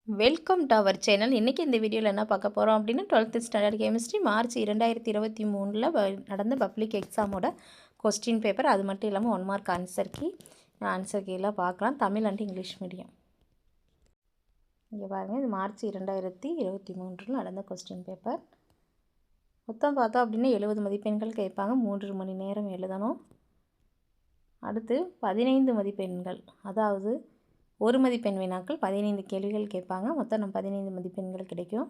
Welcome to our channel. இன்றைக்கி இந்த வீடியோவில் என்ன பார்க்க போகிறோம் அப்படின்னா 12th ஸ்டாண்டர்ட் கெமிஸ்ட்ரி மார்ச் 2023 நடந்த பப்ளிக் எக்ஸாமோட கொஸ்டின் பேப்பர். அது மட்டும் இல்லாமல் 1 மார்க் ஆன்சர் கீலாம் பார்க்கலாம். Tamil and English medium. இங்கே பாருங்கள், இது மார்ச் 2023 நடந்த கொஸ்டின் பேப்பர். மொத்தம் பார்த்தோம் அப்படின்னா 70 மதிப்பெண்கள் கேட்பாங்க. 3 மணி நேரம் எழுதணும். அடுத்து 15 மதிப்பெண்கள், அதாவது 1 மதிப்பெண் வினாக்கள் 15 கேள்விகள் கேட்பாங்க. மொத்தம் நம்ம 15 மதிப்பெண்கள் கிடைக்கும்.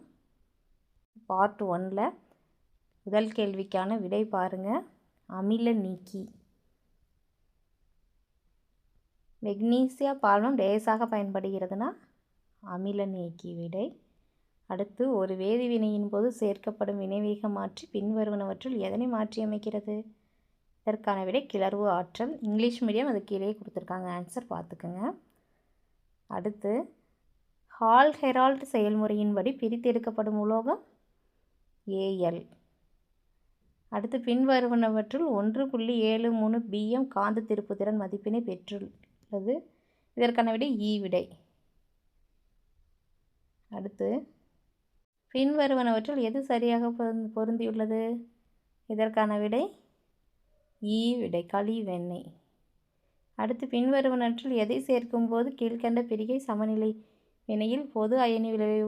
பார்ட் 1ல் முதல் கேள்விக்கான விடை பாருங்கள். அமில நீக்கி மெக்னீசியா பால்மம் லேசாக பயன்படுகிறதுனா அமில நீக்கி விடை. அடுத்து ஒரு வேதிவினையின் போது சேர்க்கப்படும் வினைவேக மாற்றி பின்வருவனவற்றுள் எதனை மாற்றி அமைக்கிறது? இதற்கான விடை கிளர்வு ஆற்றல். இங்கிலீஷ் மீடியம், அது கீழே கொடுத்துருக்காங்க, ஆன்சர் பார்த்துக்குங்க. அடுத்து ஹால் ஹெரால்ட் செயல்முறையின்படி பிரித்தெடுக்கப்படும் உலோகம் ஏஎல். அடுத்து பின்வருவனவற்றுள் 1.73 பிஎம் காந்த திருப்புத்திறன் மதிப்பினை பெற்றுள்ளது. இதற்கான விடை இ விடை. அடுத்து பின்வருவனவற்றுள் எது சரியாக பொருந்தியுள்ளது? இதற்கான விடை இ விடை, களிவெண்ணெய். அடுத்து பின்வருவனவற்றில் எதை சேர்க்கும்போது கீழ்கண்ட பிரிகை சமநிலை வினையில் பொது அயனி விளைவை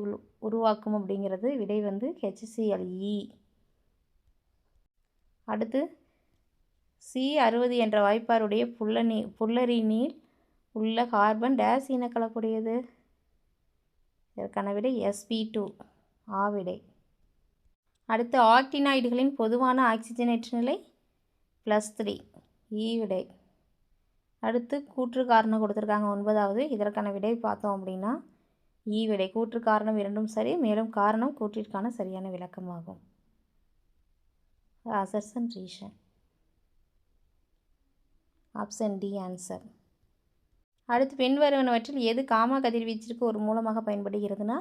உருவாக்கும் அப்படிங்கிறது விடை HClE. அடுத்து C60 என்ற வாய்ப்பாருடைய புல்லரினில் உள்ள கார்பன் டேஸ் இன கலப்புடையது. இதற்கான விடை sp2 ஆ விடை. அடுத்து ஆக்டினாய்டுகளின் பொதுவான ஆக்சிஜனேற்ற நிலை +3 ஈ விடை. அடுத்து கூற்று காரணம் கொடுத்துருக்காங்க 9வது. இதற்கான விடை பார்த்தோம் அப்படின்னா ஈ விடை. கூற்று காரணம் இரண்டும் சரி, மேலும் காரணம் கூற்றிற்கான சரியான விளக்கமாகும். Assertion reason, option D answer. அடுத்து பின்வருவனவற்றில் எது காமா கதிர்வீச்சிற்கு ஒரு மூலமாக பயன்படுகிறதுனா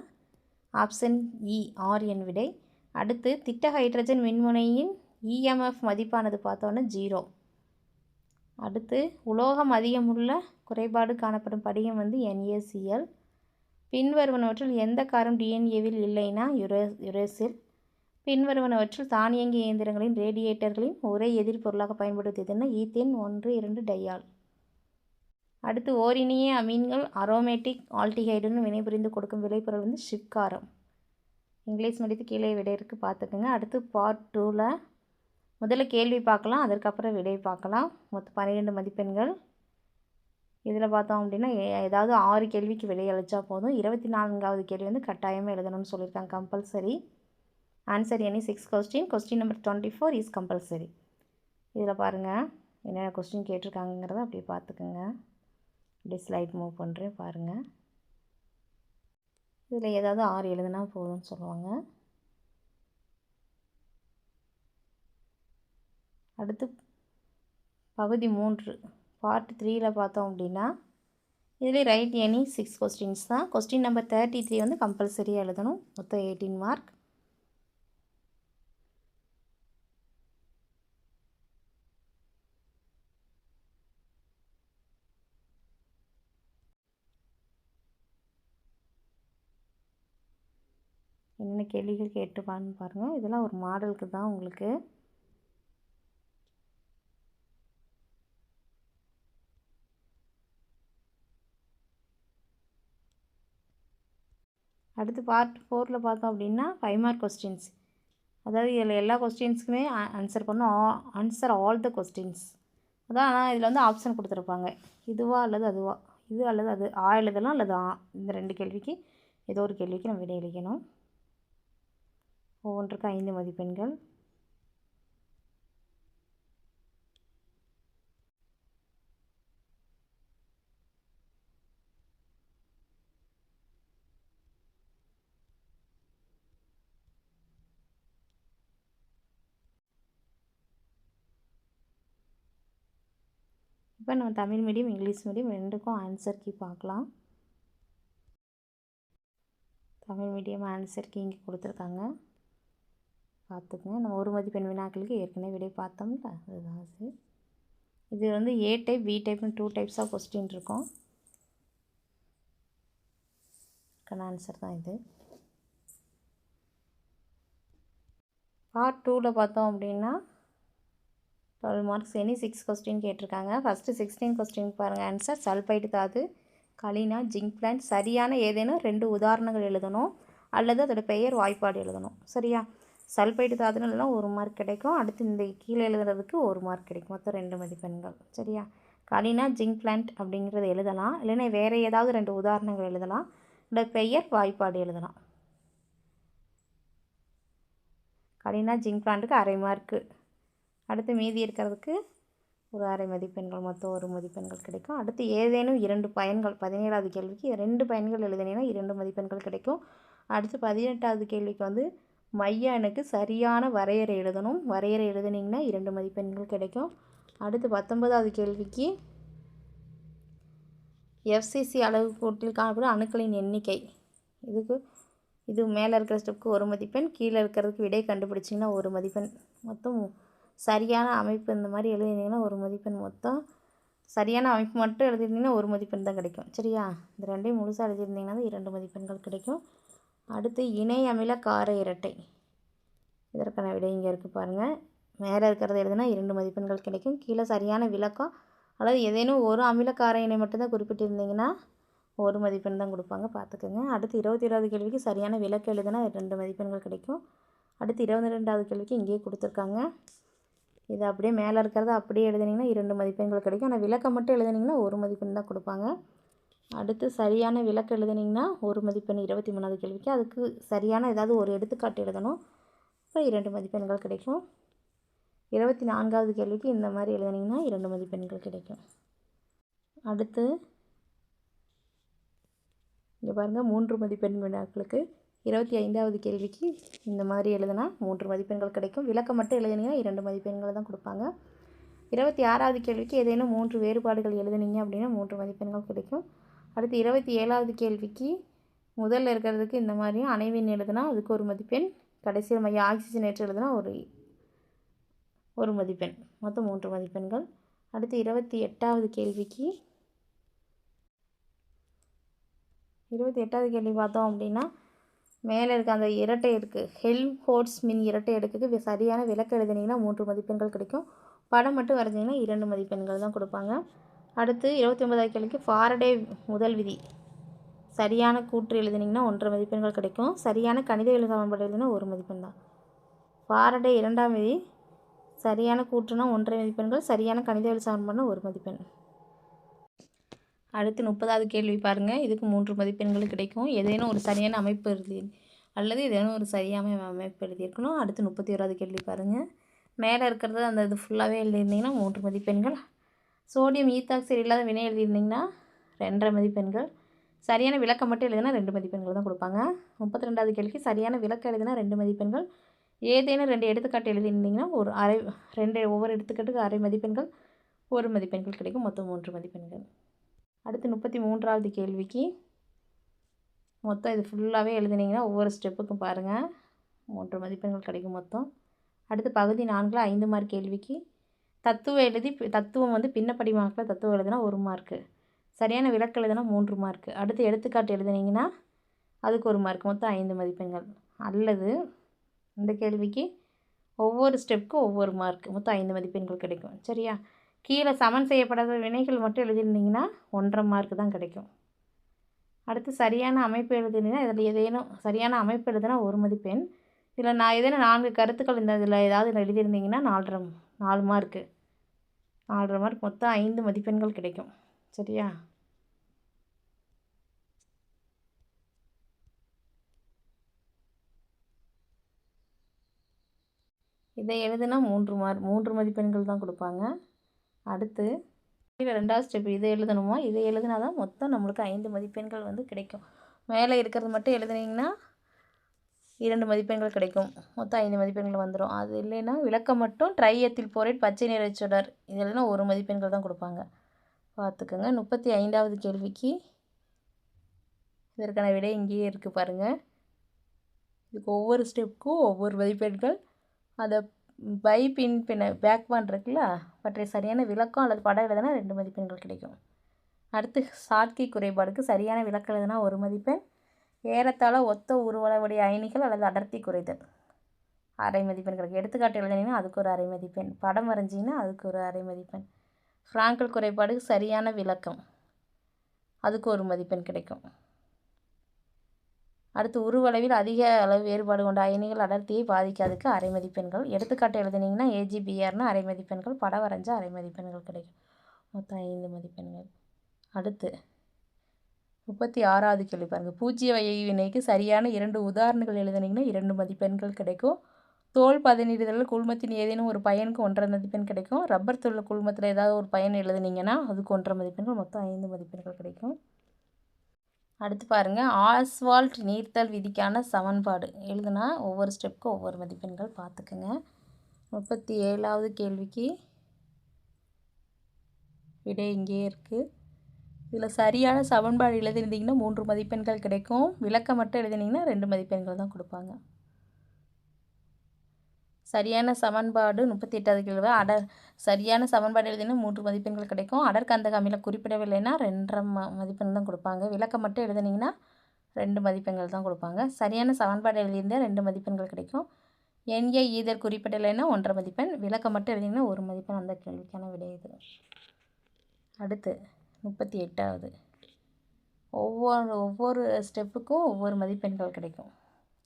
ஆப்ஷன் இ ஆர்என் விடை. அடுத்து திட்ட ஹைட்ரஜன் மின்முனையின் இஎம்எஃப் மதிப்பானது பார்த்தோன்னா 0. அடுத்து உலோகம் அதிகமுள்ள குறைபாடு காணப்படும் படிகம் NaCl. பின்வருவனவற்றில் எந்த காரம் டிஎன்ஏவில் இல்லைன்னா யுரேசில். பின்வருவனவற்றில் தானியங்கி இயந்திரங்களின் ரேடியேட்டர்களின் ஒரே எதிர்பொருளாக பயன்படுத்தியதுன்னா ஈத்தேன் 1,2 டையால். அடுத்து ஓரினிய அமீன்கள் அரோமேட்டிக் ஆல்டிஹைடுன்னு வினைபுரிந்து கொடுக்கும் விளைபொருள் ஷிப்காரம். இங்கிலீஷ் மீடியத்து கீழே விடை இருக்குது, பார்த்துக்குங்க. அடுத்து பார்ட் 2ல் முதல்ல கேள்வி பார்க்கலாம், அதற்கப்புறம் விடை பார்க்கலாம். மொத்தம் 12 மதிப்பெண்கள். இதில் பார்த்தோம் அப்படின்னா ஏதாவது 6 கேள்விக்கு விடை அளித்தா போதும். 24வது கேள்வி கட்டாயமாக எழுதணும்னு சொல்லியிருக்காங்க, compulsory. Answer any 6 question number 24 is compulsory. இதில் பாருங்கள் என்னென்ன கொஸ்டின் கேட்டிருக்காங்கிறத அப்படியே பார்த்துக்குங்க. அப்படியே ஸ்லைட் மூவ் பண்ணுறேன் பாருங்கள். இதில் ஏதாவது 6 எழுதுனா போதும்னு சொல்லுவாங்க. அடுத்து பகுதி 3 பார்ட் 3ல் பார்த்தோம் அப்படின்னா இதில் ரைட் எனி 6 கொஸ்டின்ஸ் தான். கொஸ்டின் நம்பர் 33 கம்பல்சரியாக எழுதணும். மொத்தம் 18 மார்க். என்னென்ன கேள்விகள் கேட்டுப்பான்னு பாருங்கள். இதெல்லாம் ஒரு மாடலுக்கு தான் உங்களுக்கு. அடுத்து பார்ட் 4ல் பார்த்தோம் அப்படின்னா 5 மார்க் கொஸ்டின்ஸ். அதாவது இதில் எல்லா கொஸ்டின்ஸுக்குமே ஆன்சர் பண்ணணும். ஆன்சர் ஆல் த கொஸ்டின்ஸ் அதான். ஆனால் இதில் ஆப்ஷன் கொடுத்துருப்பாங்க, இதுவா அல்லது அதுவா, இது அல்லது அது, எழுதலாம் அல்லது இந்த 2 கேள்விக்கு ஏதோ ஒரு கேள்விக்கு நம்ம விடை அளிக்கணும். ஒவ்வொன்றுக்கு 5 மதிப்பெண்கள். இப்போ நம்ம தமிழ் மீடியம் இங்கிலீஷ் மீடியம் ரெண்டுக்கும் ஆன்சர் கீ பார்க்கலாம். தமிழ் மீடியம் ஆன்சர் கீ இங்கே கொடுத்துருக்காங்க, பார்த்துக்குங்க. நம்ம 1 மதிப்பெண் வினாக்களுக்கு ஏற்கனவே விடை பார்த்தோம்ல, அதுதான் அது. இது ஏ டைப், பி டைப்னு 2 டைப்ஸ் ஆஃப் கொஸ்டின் இருக்கும். இதுக்கான ஆன்சர் தான் இது. பார்ட் 2ல் பார்த்தோம் அப்படின்னா 12 மார்க்ஸ் எனி 6 கொஸ்டின் கேட்டிருக்காங்க. ஃபஸ்ட்டு 16 கொஸ்டின் பாருங்கள் ஆன்சர். சல்பைடு தாது, களினா, ஜிங்க் பிளான்ட். சரியான ஏதேனும் 2 உதாரணங்கள் எழுதணும் அல்லது அதோட பெயர் வாய்ப்பாடு எழுதணும். சரியா? சல்பைடு தாதுலாம் 1 மார்க் கிடைக்கும். அடுத்து இந்த கீழே எழுதுறதுக்கு 1 மார்க் கிடைக்கும். மொத்தம் 2 மதிப்பெண்கள். சரியா? களினா, ஜிங்க் பிளான்ட் அப்படிங்கிறத எழுதலாம். இல்லைன்னா வேறு ஏதாவது 2 உதாரணங்கள் எழுதலாம். இதோட பெயர் வாய்ப்பாடு எழுதலாம். களினா, ஜிங்க் பிளான்ட்டுக்கு அரை மார்க்கு. அடுத்து மீதி இருக்கிறதுக்கு ஒரு அரை மதிப்பெண்கள், மொத்தம் 1 மதிப்பெண்கள் கிடைக்கும். அடுத்து ஏதேனும் 2 பயன்கள், 17வது கேள்விக்கு 2 பயன்கள் எழுதினீங்கன்னா 2 மதிப்பெண்கள் கிடைக்கும். அடுத்து 18வது கேள்விக்கு வந்து மைய அணுக்கு சரியான வரையறை எழுதணும். வரையறை எழுதினீங்கன்னா 2 மதிப்பெண்கள் கிடைக்கும். அடுத்து 19வது கேள்விக்கு எஃப்சிசி அளவுகோட்டில் காணப்படும் அணுக்களின் எண்ணிக்கை. இது மேலே இருக்கிற ஸ்டெப்புக்கு 1 மதிப்பெண், கீழே இருக்கிறதுக்கு விடை கண்டுபிடிச்சிங்கன்னா 1 மதிப்பெண். மொத்தம் சரியான அமைப்பு இந்த மாதிரி எழுதினீங்கன்னா 1 மதிப்பெண். மொத்தம் சரியான அமைப்பு மட்டும் எழுதிருந்தீங்கன்னா 1 மதிப்பெண் தான் கிடைக்கும். சரியா? இந்த 2ஐயும் முழுசாக எழுதியிருந்தீங்கன்னா 2 மதிப்பெண்கள் கிடைக்கும். அடுத்து இணை அமில கார இரட்டை. இதற்கான விடை இங்கே இருக்குது பாருங்கள். மேலே இருக்கிறத எழுதுனா 2 மதிப்பெண்கள் கிடைக்கும். கீழே சரியான விளக்கம் அல்லது ஏதேனும் ஒரு அமிலக்கார இணை மட்டும்தான் குறிப்பிட்டிருந்தீங்கன்னா 1 மதிப்பெண் தான் கொடுப்பாங்க, பார்த்துக்கோங்க. அடுத்து 27வது கேள்விக்கு சரியான விளக்கம் எழுதுனா 2 மதிப்பெண்கள் கிடைக்கும். அடுத்து 22வது கேள்விக்கு இங்கேயே கொடுத்துருக்காங்க. இது அப்படியே மேலே இருக்கிறத அப்படியே எழுதினீங்கன்னா 2 மதிப்பெண்கள் கிடைக்கும். ஆனால் விளக்கம் மட்டும் எழுதினீங்கன்னா 1 மதிப்பெண் தான் கொடுப்பாங்க. அடுத்து சரியான விளக்கம் எழுதினீங்கன்னா 1 மதிப்பெண் 23வது கேள்விக்கு. அதுக்கு சரியான ஏதாவது ஒரு எடுத்துக்காட்டு எழுதணும். இப்போ 2 மதிப்பெண்கள் கிடைக்கும். 24வது கேள்விக்கு இந்த மாதிரி எழுதினீங்கன்னா 2 மதிப்பெண்கள் கிடைக்கும். அடுத்து இங்கே பாருங்கள் 3 மதிப்பெண் வினாக்களுக்கு 25வது கேள்விக்கு இந்த மாதிரி எழுதுனா 3 மதிப்பெண்கள் கிடைக்கும். விளக்கம் மட்டும் எழுதினீங்கன்னா 2 மதிப்பெண்கள் தான் கொடுப்பாங்க. 26வது கேள்விக்கு ஏதேனும் 3 வேறுபாடுகள் எழுதுனீங்க அப்படின்னா 3 மதிப்பெண்கள் கிடைக்கும். அடுத்து 27வது கேள்விக்கு முதல்ல இருக்கிறதுக்கு இந்த மாதிரியும் அணைவின் எழுதுனா அதுக்கு 1 மதிப்பெண், கடைசியில் மைய ஆக்சிஜனேற்று எழுதுனா ஒரு மதிப்பெண். மொத்தம் 3 மதிப்பெண்கள். அடுத்து 28வது கேள்விக்கு 28வது கேள்வி பார்த்தோம் அப்படின்னா மேலே இருக்க அந்த இரட்டை அடுக்கு ஹெல்ம்ஹோல்ட்ஸ் மின் இரட்டை அடுக்குக்கு சரியான விளக்கம் எழுதினீங்கன்னா 3 மதிப்பெண்கள் கிடைக்கும். படம் மட்டும் வரைஞ்சிங்கன்னா 2 மதிப்பெண்கள் தான் கொடுப்பாங்க. அடுத்து 29வது கேள்விக்கு ஃபாரடே முதல் விதி சரியான கூற்று எழுதினீங்கன்னா 1.5 மதிப்பெண்கள் கிடைக்கும். சரியான கணிதவியல் சமன்பாடு எழுதினா 1 மதிப்பெண் தான். ஃபாரடே 2ஆம் விதி சரியான கூற்றுனா 1.5 மதிப்பெண்கள், சரியான கணிதவியல் சமன்பாடுனா 1 மதிப்பெண். அடுத்து 30வது கேள்வி பாருங்கள். இதுக்கு 3 மதிப்பெண்கள் கிடைக்கும். ஏதேனும் ஒரு சரியான அமைப்பு எழுதி அல்லது ஏதேனும் ஒரு சரியான அமைப்பு எழுதியிருக்கணும். அடுத்து 31வது கேள்வி பாருங்கள். மேலே இருக்கிறது அந்த இது ஃபுல்லாகவே எழுதியிருந்தீங்கன்னா 3 மதிப்பெண்கள். சோடியம் ஈத்தாக்சைடு இல்லாத வினை எழுதியிருந்தீங்கன்னா 2.5 மதிப்பெண்கள். சரியான விளக்கம் மட்டும் எழுதினா 2 மதிப்பெண்கள் தான் கொடுப்பாங்க. 32வது கேள்விக்கு சரியான விளக்கம் எழுதினா 2 மதிப்பெண்கள். ஏதேனும் 2 எடுத்துக்காட்டு எழுதியிருந்தீங்கன்னா ஒவ்வொரு எடுத்துக்காட்டுக்கு அரை மதிப்பெண்கள், 1 மதிப்பெண்கள் கிடைக்கும். மொத்தம் 3 மதிப்பெண்கள். அடுத்து 33வது கேள்விக்கு மொத்தம் இது ஃபுல்லாகவே எழுதினீங்கன்னா ஒவ்வொரு ஸ்டெப்புக்கும் பாருங்கள் 3 மதிப்பெண்கள் கிடைக்கும் மொத்தம். அடுத்து பகுதி 4ல் 5 மார்க் கேள்விக்கு தத்துவம் வந்து பின்னப்படி மார்க்கில் தத்துவம் எழுதுனா 1 மார்க்கு, சரியான விளக்கம் எழுதுனா 3 மார்க்கு. அடுத்து எடுத்துக்காட்டு எழுதினீங்கன்னா அதுக்கு 1 மார்க், மொத்தம் 5 மதிப்பெண்கள். அல்லது இந்த கேள்விக்கு ஒவ்வொரு ஸ்டெப்புக்கும் ஒவ்வொரு மார்க், மொத்தம் 5 மதிப்பெண்கள் கிடைக்கும். சரியா? கீழே சமன் செய்யப்படாத வினைகள் மட்டும் எழுதியிருந்தீங்கன்னா 1.5 மார்க் தான் கிடைக்கும். அடுத்து சரியான அமைப்பு எழுதினீங்கன்னா இதில் ஏதேனும் சரியான அமைப்பு எழுதுனா 1 மதிப்பெண். இதில் ஏதேனும் 4 கருத்துக்கள் இதில் ஏதாவது எழுதியிருந்தீங்கன்னா 4 மார்க்கு, 4.5 மார்க், மொத்தம் 5 மதிப்பெண்கள் கிடைக்கும். சரியா? இதை எழுதுனா 3 மதிப்பெண்கள் தான் கொடுப்பாங்க. அடுத்து கீழே 2வது ஸ்டெப் இதை எழுதணுமா, இதை எழுதினா தான் மொத்தம் நம்மளுக்கு 5 மதிப்பெண்கள் வந்து கிடைக்கும். மேலே இருக்கிறது மட்டும் எழுதுனீங்கன்னா 2 மதிப்பெண்கள் கிடைக்கும். மொத்தம் 5 மதிப்பெண்கள் வந்துடும். அது இல்லைன்னா விளக்கம் மட்டும் ட்ரைஎத்தில் போரேட் பச்சை நிற சுடர் இதெல்லாம் 1 மதிப்பெண்கள் தான் கொடுப்பாங்க, பார்த்துக்கோங்க. 35வது கேள்விக்கு இதற்கான விடை இங்கேயே இருக்குது பாருங்கள். இதுக்கு ஒவ்வொரு ஸ்டெப்புக்கும் ஒவ்வொரு மதிப்பெண்கள். அதை பேக்பான் இருக்குல்ல, பற்றிய சரியான விளக்கம் அல்லது படம் எழுதுனா 2 மதிப்பெண்கள் கிடைக்கும். அடுத்து சாட்கி குறைபாடுக்கு சரியான விளக்கம் எழுதுனா 1 மதிப்பெண், ஏறத்தாழ ஒத்த உருவளவுடைய அயனிகள் அல்லது அடர்த்தி குறைதல் அரை மதிப்பெண் கிடைக்கும். எடுத்துக்காட்டு எழுதினீங்கன்னா அதுக்கு ஒரு அரை மதிப்பெண். படம் வரைஞ்சிங்கன்னா அதுக்கு ஒரு அரை மதிப்பெண். ஃப்ராங்கல் குறைபாடு சரியான விளக்கம், அதுக்கு ஒரு மதிப்பெண் கிடைக்கும். அடுத்து உருவளவில் அதிக அளவு வேறுபாடு கொண்ட அயனிகள் அடர்த்தியை பாதிக்காதுக்கு அரை மதிப்பெண்கள். எடுத்துக்காட்டு எழுதினீங்கன்னா AGBRனா அரை மதிப்பெண்கள். படம் வரைஞ்சா அரை மதிப்பெண்கள் கிடைக்கும். மொத்தம் 5 மதிப்பெண்கள். அடுத்து 36வது கேள்வி பாருங்கள். பூஜ்ஜிய வினைக்கு சரியான 2 உதாரணங்கள் எழுதினீங்கன்னா 2 மதிப்பெண்கள் கிடைக்கும். தோல் பதனிடுதல் குழுமத்தின் ஏதேனும் ஒரு பயனுக்கு 1.5 மதிப்பெண் கிடைக்கும். ரப்பர் தோல் குழுமத்தில் ஏதாவது ஒரு பயன் எழுதுனீங்கன்னா அதுக்கு 1.5 மதிப்பெண்கள். மொத்தம் 5 மதிப்பெண்கள் கிடைக்கும். அடுத்து பாருங்கள். ஆஸ்வால்ட் நீர்த்தல் விதிக்கான சமன்பாடு எழுதுனா ஒவ்வொரு ஸ்டெப்புக்கும் ஒவ்வொரு மதிப்பெண்கள் பார்த்துக்குங்க. 37வது கேள்விக்கு விடை இங்கே இருக்குது. இதில் சரியான சமன்பாடு எழுதியிருந்தீங்கன்னா 3 மதிப்பெண்கள் கிடைக்கும். விளக்கம் மட்டும் எழுதினீங்கன்னா 2 மதிப்பெண்கள் தான் கொடுப்பாங்க. சரியான சமன்பாடு 38வது கேள்வி. சரியான சமன்பாடு எழுதினா 3 மதிப்பெண்கள் கிடைக்கும். அடர்கந்தக அமிலம் குறிப்பிடவில்லைன்னா 2.5 மதிப்பெண் தான் கொடுப்பாங்க. விளக்கம் மட்டும் எழுதினீங்கன்னா 2 மதிப்பெண்கள் தான் கொடுப்பாங்க. சரியான சமன்பாடு எழுதியிருந்தால் 2 மதிப்பெண்கள் கிடைக்கும். NA ஈதர் குறிப்பிடலைன்னா 1.5 மதிப்பெண். விளக்கம் மட்டும் எழுதிங்கன்னா 1 மதிப்பெண். அந்த கேள்விக்கான விடை இது. அடுத்து 38வது. ஒவ்வொரு ஸ்டெப்புக்கும் ஒவ்வொரு மதிப்பெண்கள் கிடைக்கும்.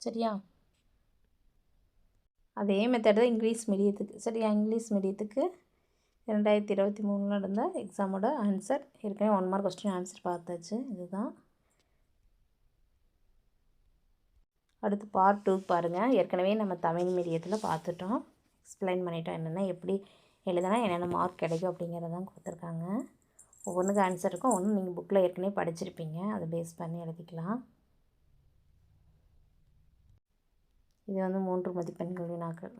சரியா? அதே மெத்தட் தான் இங்கிலீஷ் மீடியத்துக்கு. சரியா? இங்கிலீஷ் மீடியத்துக்கு 2023 நடந்த எக்ஸாமோட ஆன்சர் ஏற்கனவே 1 மார்க் கொஸ்டின் ஆன்சர் பார்த்தாச்சு. இதுதான். அடுத்து பார்ட் 2 பாருங்கள். ஏற்கனவே நம்ம தமிழ் மீடியத்தில் பார்த்துட்டோம். எக்ஸ்பிளைன் பண்ணிட்டோம் என்னென்ன எப்படி எழுதுனா என்னென்ன மார்க் கிடைக்கும் அப்படிங்கிறதான் கொடுத்துருக்காங்க. ஒவ்வொன்றுக்கு ஆன்சர் இருக்கும். ஒன்று நீங்கள் புக்கில் ஏற்கனவே படிச்சிருப்பீங்க, அதை பேஸ் பண்ணி எழுதிக்கலாம். இது 3 மதிப்பெண்கள் வினாக்கள்.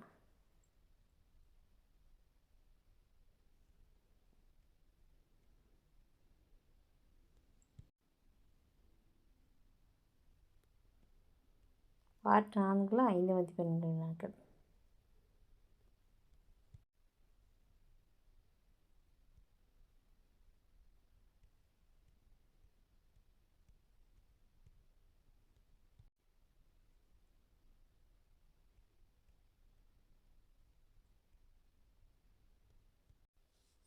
பார்ட் 4 5 மதிப்பெண்கள் வினாக்கள்.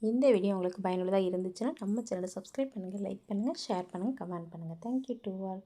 இந்த வீடியோ உங்களுக்கு பயனுள்ளதாக இருந்துச்சுன்னா நம்ம சேனலை சப்ஸ்கிரைப் பண்ணுங்கள், லைக் பண்ணுங்கள், ஷேர் பண்ணுங்கள், கமெண்ட் பண்ணுங்கள். Thank you to all.